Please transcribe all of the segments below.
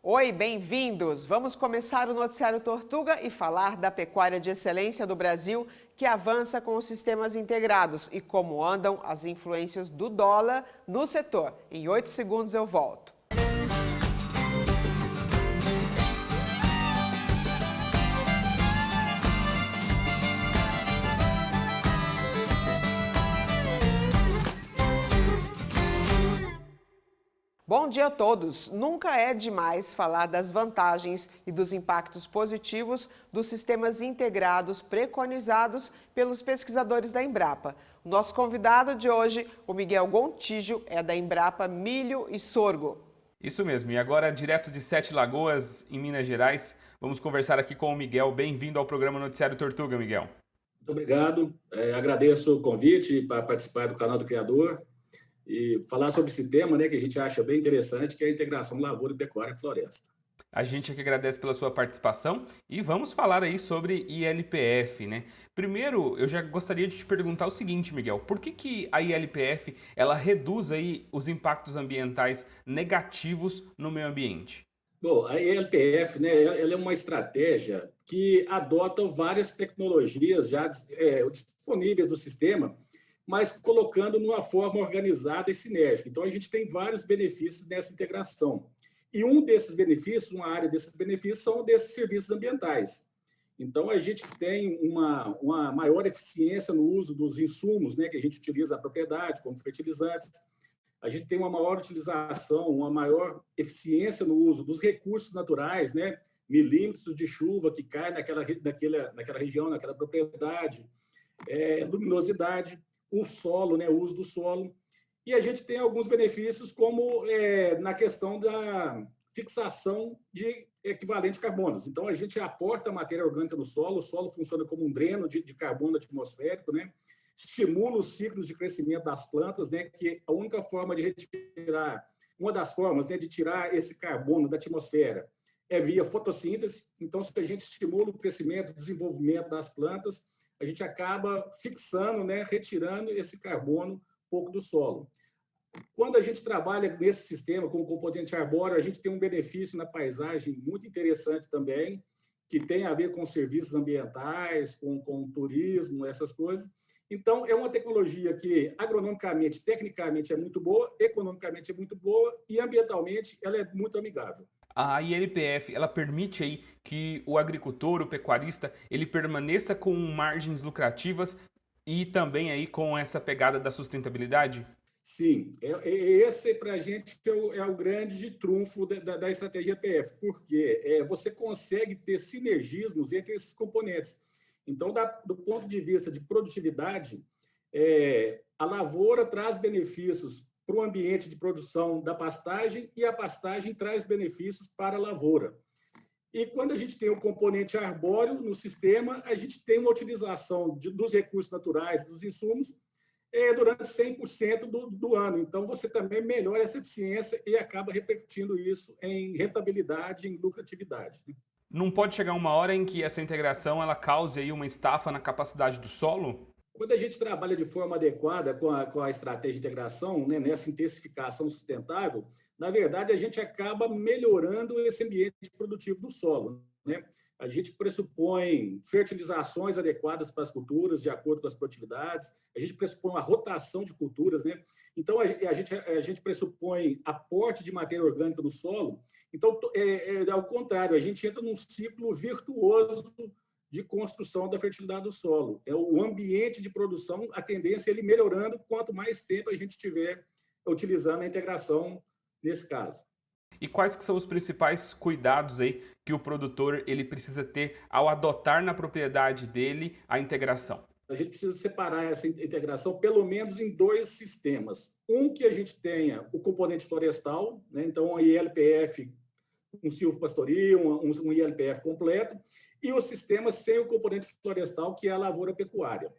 Oi, bem-vindos! Vamos começar o Noticiário Tortuga e falar da pecuária de excelência do Brasil, que avança com os sistemas integrados e como andam as influências do dólar no setor. Em 8 segundos eu volto. Bom dia a todos! Nunca é demais falar das vantagens e dos impactos positivos dos sistemas integrados preconizados pelos pesquisadores da Embrapa. O nosso convidado de hoje, o Miguel Gontijo, é da Embrapa Milho e Sorgo. Isso mesmo, e agora direto de Sete Lagoas, em Minas Gerais, vamos conversar aqui com o Miguel. Bem-vindo ao programa Noticiário Tortuga, Miguel. Muito obrigado, agradeço o convite para participar do canal do Criador e falar sobre esse tema, né, que a gente acha bem interessante, que é a integração lavoura, pecuária e floresta. A gente aqui agradece pela sua participação e vamos falar aí sobre ILPF, né? Primeiro, eu já gostaria de te perguntar o seguinte, Miguel, por que a ILPF ela reduz aí os impactos ambientais negativos no meio ambiente? Bom, a ILPF, né, ela é uma estratégia que adota várias tecnologias já disponíveis no sistema, mas colocando numa forma organizada e sinérgica. Então, a gente tem vários benefícios nessa integração. E um desses benefícios, uma área desses benefícios, são desses serviços ambientais. Então, a gente tem uma maior eficiência no uso dos insumos, né, que a gente utiliza na propriedade, como fertilizantes. A gente tem uma maior utilização, uma maior eficiência no uso dos recursos naturais, né, milímetros de chuva que caem naquela região, naquela propriedade, luminosidade, o solo, né, o uso do solo. E a gente tem alguns benefícios, como na questão da fixação de equivalentes carbonos. Então, a gente aporta a matéria orgânica no solo, o solo funciona como um dreno de carbono atmosférico, né? Estimula os ciclos de crescimento das plantas, né? Que a única forma de retirar, uma das formas, né, de tirar esse carbono da atmosfera é via fotossíntese. Então, se a gente estimula o crescimento, o desenvolvimento das plantas, a gente acaba fixando, né, retirando esse carbono um pouco do solo. Quando a gente trabalha nesse sistema com o componente arbóreo, a gente tem um benefício na paisagem muito interessante também, que tem a ver com serviços ambientais, com turismo, essas coisas. Então, é uma tecnologia que agronomicamente, tecnicamente é muito boa, economicamente é muito boa e ambientalmente ela é muito amigável. A ILPF, ela permite aí que o agricultor, o pecuarista, ele permaneça com margens lucrativas e também aí com essa pegada da sustentabilidade? Sim, esse para a gente é o grande trunfo da estratégia EPF, porque você consegue ter sinergismos entre esses componentes. Então, do ponto de vista de produtividade, a lavoura traz benefícios para o ambiente de produção da pastagem e a pastagem traz benefícios para a lavoura. E quando a gente tem o componente arbóreo no sistema, a gente tem uma utilização dos recursos naturais, dos insumos, durante 100% do ano. Então, você também melhora essa eficiência e acaba repercutindo isso em rentabilidade, em lucratividade. Não pode chegar uma hora em que essa integração ela cause aí uma estafa na capacidade do solo? Quando a gente trabalha de forma adequada com a estratégia de integração, né, nessa intensificação sustentável, na verdade, a gente acaba melhorando esse ambiente produtivo do solo, né? A gente pressupõe fertilizações adequadas para as culturas, de acordo com as produtividades, a gente pressupõe uma rotação de culturas, né? Então, a gente pressupõe aporte de matéria orgânica no solo. Então, ao contrário, a gente entra num ciclo virtuoso de construção da fertilidade do solo. É o ambiente de produção, a tendência é ele melhorando quanto mais tempo a gente estiver utilizando a integração nesse caso. E quais que são os principais cuidados aí que o produtor ele precisa ter ao adotar na propriedade dele a integração? A gente precisa separar essa integração pelo menos em dois sistemas. Um que a gente tenha o componente florestal, né? Então a ILPF, um silvopastoril, um ILPF completo, e o sistema sem o componente florestal, que é a lavoura pecuária.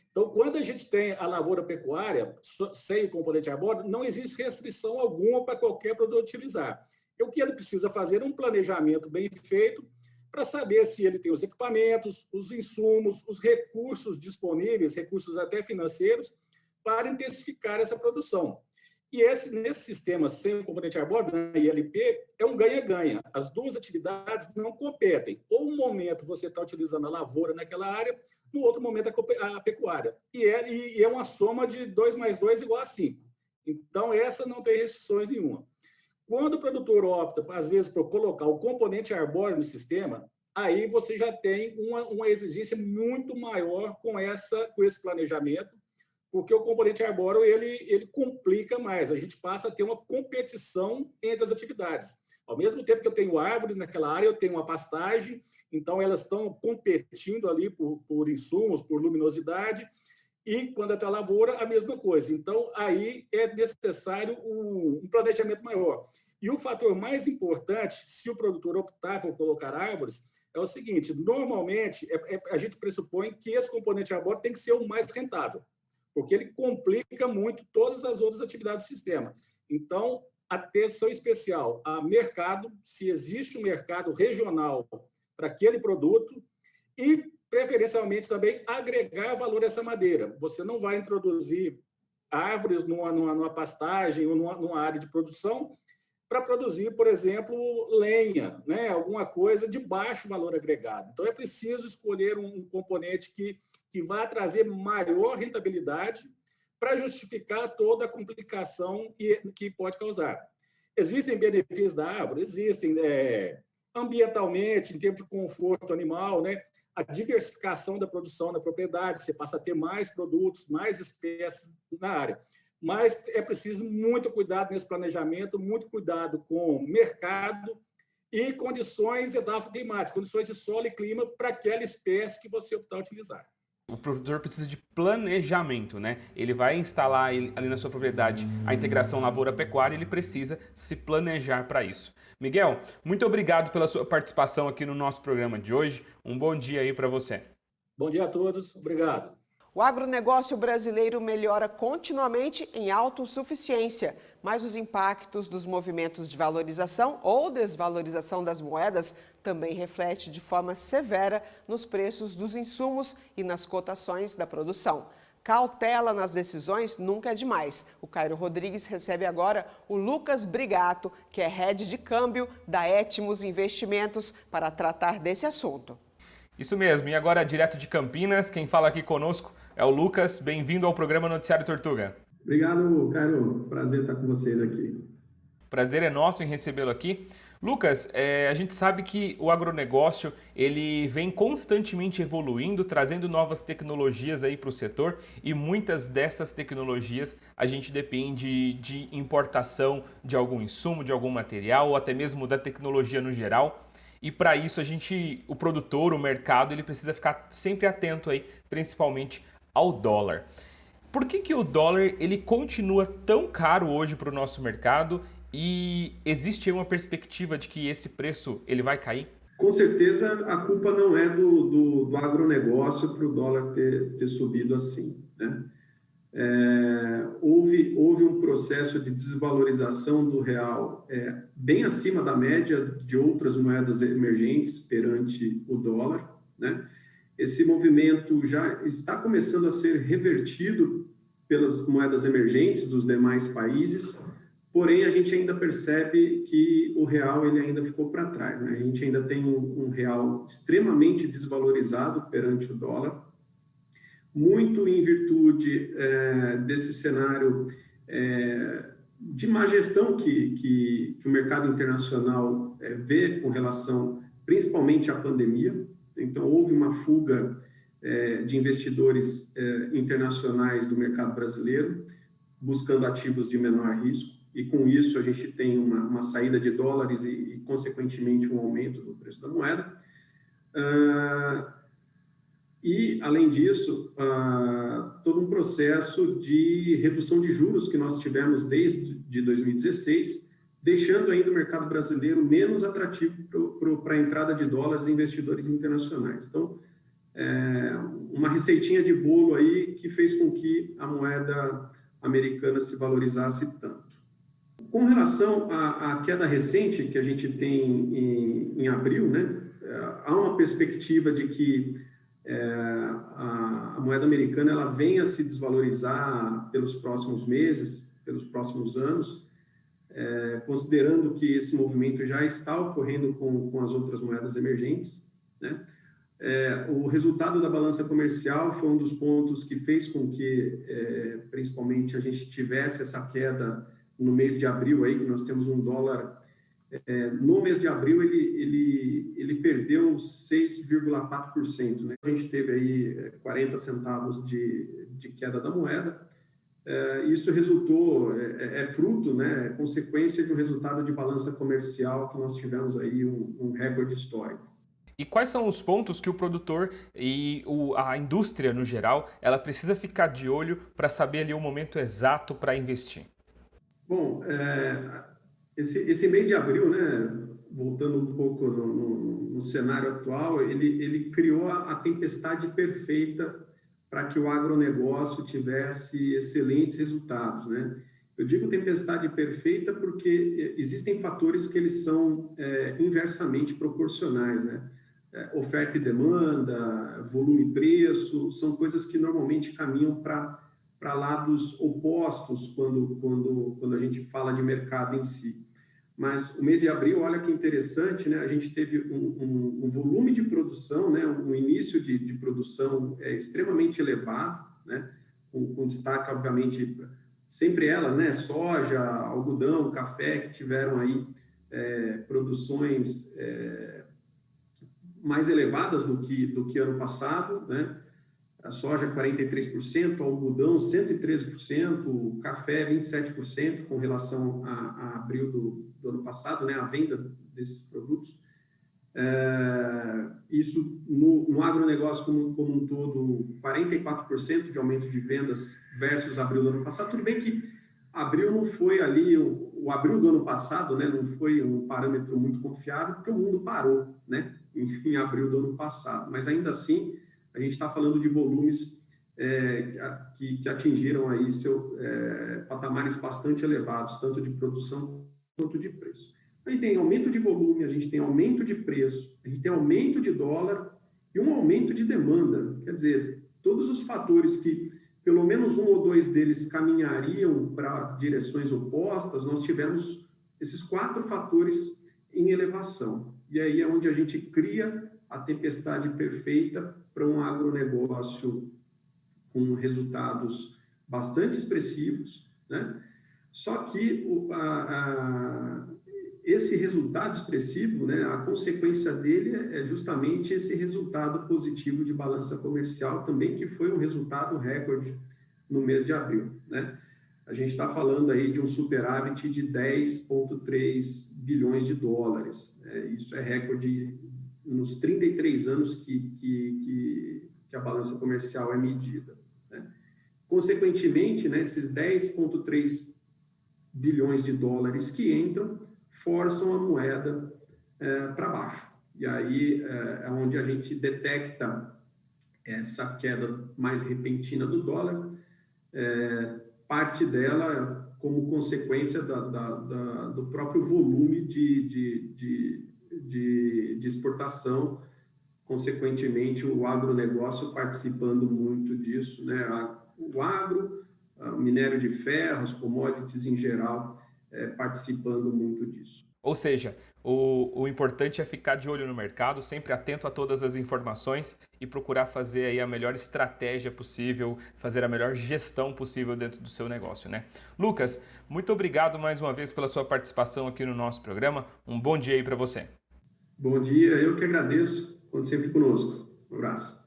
Então, quando a gente tem a lavoura pecuária, sem o componente arbóreo, não existe restrição alguma para qualquer produtor utilizar. O que ele precisa fazer é um planejamento bem feito para saber se ele tem os equipamentos, os insumos, os recursos disponíveis, recursos até financeiros, para intensificar essa produção. E nesse sistema sem o componente arbóreo, na ILP, é um ganha-ganha. As duas atividades não competem. Ou um momento você está utilizando a lavoura naquela área, no outro momento a pecuária. E é uma soma de 2 mais 2 igual a 5. Então, essa não tem restrições nenhuma. Quando o produtor opta, às vezes, por colocar o componente arbóreo no sistema, aí você já tem uma exigência muito maior com esse planejamento, porque o componente arbóreo ele complica mais. A gente passa a ter uma competição entre as atividades. Ao mesmo tempo que eu tenho árvores naquela área, eu tenho uma pastagem, então elas estão competindo ali por insumos, por luminosidade, e quando é a lavoura, a mesma coisa. Então, aí é necessário um planejamento maior. E o fator mais importante, se o produtor optar por colocar árvores, é o seguinte: normalmente, a gente pressupõe que esse componente arbóreo tem que ser o mais rentável, porque ele complica muito todas as outras atividades do sistema. Então, atenção especial a mercado, se existe um mercado regional para aquele produto, e preferencialmente também agregar valor a essa madeira. Você não vai introduzir árvores numa pastagem ou numa área de produção para produzir, por exemplo, lenha, né? Alguma coisa de baixo valor agregado. Então, é preciso escolher um componente que vai trazer maior rentabilidade para justificar toda a complicação que pode causar. Existem benefícios da árvore? Existem, ambientalmente, em termos de conforto animal, né? A diversificação da produção na propriedade, você passa a ter mais produtos, mais espécies na área. Mas é preciso muito cuidado nesse planejamento, muito cuidado com o mercado e condições edafoclimáticas, condições de solo e clima para aquela espécie que você optar utilizar. O produtor precisa de planejamento, né? Ele vai instalar ali na sua propriedade a integração lavoura-pecuária, ele precisa se planejar para isso. Miguel, muito obrigado pela sua participação aqui no nosso programa de hoje. Um bom dia aí para você. Bom dia a todos, obrigado. O agronegócio brasileiro melhora continuamente em autossuficiência, mas os impactos dos movimentos de valorização ou desvalorização das moedas também refletem de forma severa nos preços dos insumos e nas cotações da produção. Cautela nas decisões nunca é demais. O Cairo Rodrigues recebe agora o Lucas Brigato, que é head de câmbio da Etmos Investimentos, para tratar desse assunto. Isso mesmo, e agora direto de Campinas, quem fala aqui conosco é o Lucas. Bem-vindo ao programa Noticiário Tortuga. Obrigado, Cairo. Prazer estar com vocês aqui. Prazer é nosso em recebê-lo aqui. Lucas, a gente sabe que o agronegócio ele vem constantemente evoluindo, trazendo novas tecnologias aí para o setor, e muitas dessas tecnologias a gente depende de importação de algum insumo, de algum material, ou até mesmo da tecnologia no geral. E para isso o produtor, o mercado, ele precisa ficar sempre atento aí, principalmente ao dólar. Por que o dólar ele continua tão caro hoje para o nosso mercado e existe uma perspectiva de que esse preço ele vai cair? Com certeza a culpa não é do agronegócio para o dólar ter subido assim, né? Houve um processo de desvalorização do real bem acima da média de outras moedas emergentes perante o dólar, né? Esse movimento já está começando a ser revertido pelas moedas emergentes dos demais países, porém a gente ainda percebe que o real ele ainda ficou para trás, né? A gente ainda tem um real extremamente desvalorizado perante o dólar, muito em virtude desse cenário de má gestão que o mercado internacional vê com relação principalmente à pandemia. Então, houve uma fuga de investidores internacionais do mercado brasileiro, buscando ativos de menor risco, e com isso a gente tem uma saída de dólares e consequentemente, um aumento do preço da moeda. E, além disso, todo um processo de redução de juros que nós tivemos desde 2016, deixando ainda o mercado brasileiro menos atrativo para a entrada de dólares e investidores internacionais. Então, uma receitinha de bolo aí que fez com que a moeda americana se valorizasse tanto. Com relação à queda recente que a gente tem em abril, né, há uma perspectiva de que a moeda americana ela venha a se desvalorizar pelos próximos meses, pelos próximos anos, considerando que esse movimento já está ocorrendo com as outras moedas emergentes, né? O resultado da balança comercial foi um dos pontos que fez com que, principalmente, a gente tivesse essa queda no mês de abril, aí, que nós temos um dólar. No mês de abril, ele perdeu 6,4%. Né? A gente teve aí 40 centavos de queda da moeda. Isso resultou, fruto, né, consequência de um resultado de balança comercial que nós tivemos aí um recorde histórico. E quais são os pontos que o produtor e a indústria, no geral, ela precisa ficar de olho para saber ali o momento exato para investir? Bom, esse mês de abril, né, voltando um pouco no cenário atual, ele criou a tempestade perfeita para que o agronegócio tivesse excelentes resultados, né? Eu digo tempestade perfeita porque existem fatores que eles são inversamente proporcionais, né? Oferta e demanda, volume e preço, são coisas que normalmente caminham para lados opostos quando a gente fala de mercado em si. Mas o mês de abril, olha que interessante, né? A gente teve um volume de produção, né? Um início de produção extremamente elevado, né? Com destaque, obviamente, sempre elas, né? Soja, algodão, café, que tiveram aí produções mais elevadas do que ano passado, né? A soja 43%, o algodão 113%, o café 27% com relação a abril do ano passado, né? A venda desses produtos. Isso no agronegócio como um todo, 44% de aumento de vendas versus abril do ano passado. Tudo bem que abril não foi ali, o abril do ano passado, né? Não foi um parâmetro muito confiável, porque o mundo parou, né? Em abril do ano passado, mas ainda assim a gente está falando de volumes que atingiram aí patamares bastante elevados, tanto de produção quanto de preço. A gente tem aumento de volume, a gente tem aumento de preço, a gente tem aumento de dólar e um aumento de demanda. Quer dizer, todos os fatores que pelo menos um ou dois deles caminhariam para direções opostas, nós tivemos esses 4 fatores em elevação. E aí é onde a gente cria a tempestade perfeita para um agronegócio com resultados bastante expressivos, né? Só que esse resultado expressivo, né, a consequência dele é justamente esse resultado positivo de balança comercial também, que foi um resultado recorde no mês de abril, né? A gente está falando aí de um superávit de 10,3 bilhões de dólares. Isso é recorde nos 33 anos que a balança comercial é medida, né? Consequentemente, né, esses 10,3 bilhões de dólares que entram forçam a moeda para baixo. E aí é onde a gente detecta essa queda mais repentina do dólar, parte dela como consequência do próprio volume de exportação, consequentemente o agronegócio participando muito disso, né? O agro, o minério de ferro, os commodities em geral, participando muito disso. Ou seja, o importante é ficar de olho no mercado, sempre atento a todas as informações e procurar fazer aí a melhor estratégia possível, fazer a melhor gestão possível dentro do seu negócio, né? Lucas, muito obrigado mais uma vez pela sua participação aqui no nosso programa. Um bom dia aí para você. Bom dia, eu que agradeço. Conte sempre conosco. Um abraço.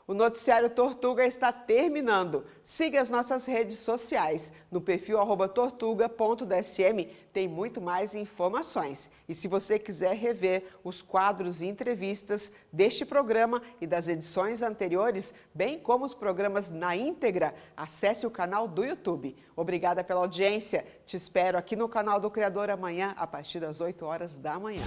O Noticiário Tortuga está terminando. Siga as nossas redes sociais. No perfil @tortuga.dsm tem muito mais informações. E se você quiser rever os quadros e entrevistas deste programa e das edições anteriores, bem como os programas na íntegra, acesse o canal do YouTube. Obrigada pela audiência. Te espero aqui no canal do Criador amanhã, a partir das 8 horas da manhã.